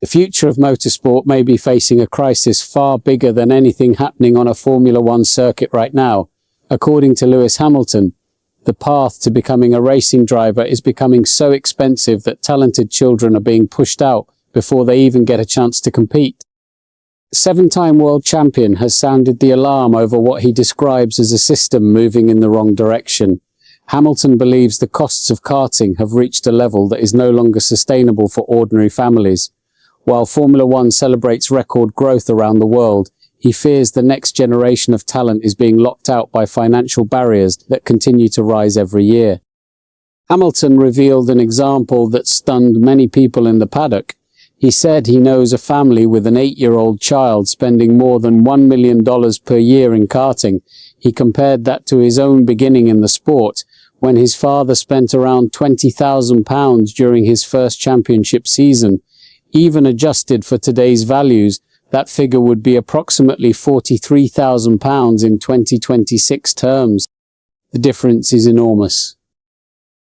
The future of motorsport may be facing a crisis far bigger than anything happening on a Formula One circuit right now. According to Lewis Hamilton, the path to becoming a racing driver is becoming so expensive that talented children are being pushed out before they even get a chance to compete. The seven-time world champion has sounded the alarm over what he describes as a system moving in the wrong direction. Hamilton believes the costs of karting have reached a level that is no longer sustainable for ordinary families. While Formula One celebrates record growth around the world, he fears the next generation of talent is being locked out by financial barriers that continue to rise every year. Hamilton revealed an example that stunned many people in the paddock. He said he knows a family with an 8-year-old child spending more than $1 million per year in karting. He compared that to his own beginning in the sport, when his father spent around £20,000 during his first championship season. Even adjusted for today's values, that figure would be approximately £43,000 in 2026 terms. The difference is enormous.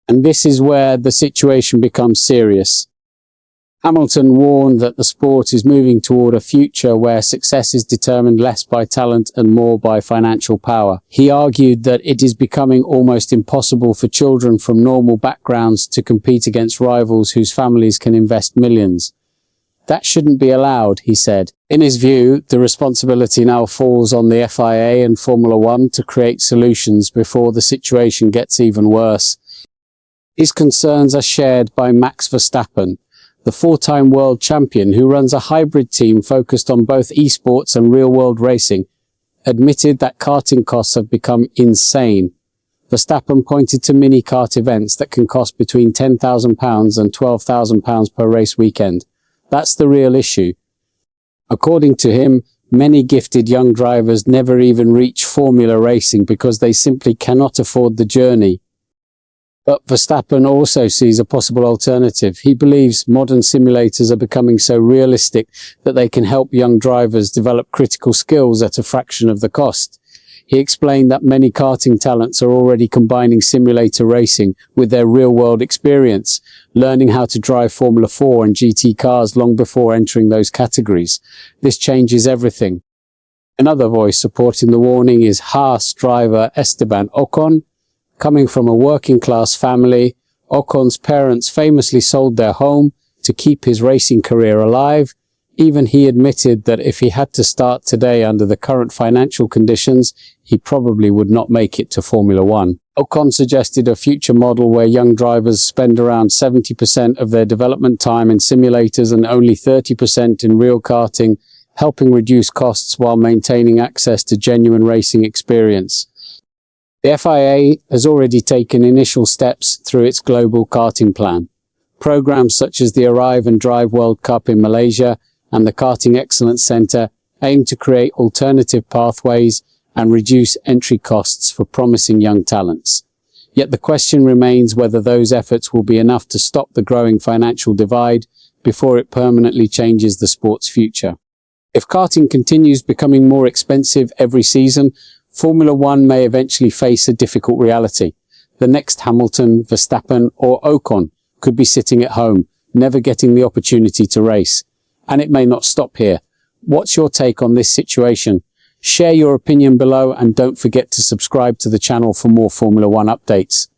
And this is where the situation becomes serious. Hamilton warned that the sport is moving toward a future where success is determined less by talent and more by financial power. He argued that it is becoming almost impossible for children from normal backgrounds to compete against rivals whose families can invest millions. That shouldn't be allowed, he said. In his view, the responsibility now falls on the FIA and Formula One to create solutions before the situation gets even worse. His concerns are shared by Max Verstappen, the four-time world champion who runs a hybrid team focused on both esports and real-world racing, admitted that karting costs have become insane. Verstappen pointed to mini-kart events that can cost between £10,000 and £12,000 per race weekend. That's the real issue. According to him, many gifted young drivers never even reach formula racing because they simply cannot afford the journey. But Verstappen also sees a possible alternative. He believes modern simulators are becoming so realistic that they can help young drivers develop critical skills at a fraction of the cost. He explained that many karting talents are already combining simulator racing with their real-world experience, learning how to drive Formula 4 and GT cars long before entering those categories. This changes everything. Another voice supporting the warning is Haas driver Esteban Ocon. Coming from a working-class family, Ocon's parents famously sold their home to keep his racing career alive. Even he admitted that if he had to start today under the current financial conditions, he probably would not make it to Formula One. Ocon suggested a future model where young drivers spend around 70% of their development time in simulators and only 30% in real karting, helping reduce costs while maintaining access to genuine racing experience. The FIA has already taken initial steps through its global karting plan. Programs such as the Arrive and Drive World Cup in Malaysia and the Karting Excellence Centre aim to create alternative pathways and reduce entry costs for promising young talents. Yet the question remains whether those efforts will be enough to stop the growing financial divide before it permanently changes the sport's future. If karting continues becoming more expensive every season, Formula One may eventually face a difficult reality. The next Hamilton, Verstappen or Ocon could be sitting at home, never getting the opportunity to race. And it may not stop here. What's your take on this situation? Share your opinion below and don't forget to subscribe to the channel for more Formula One updates.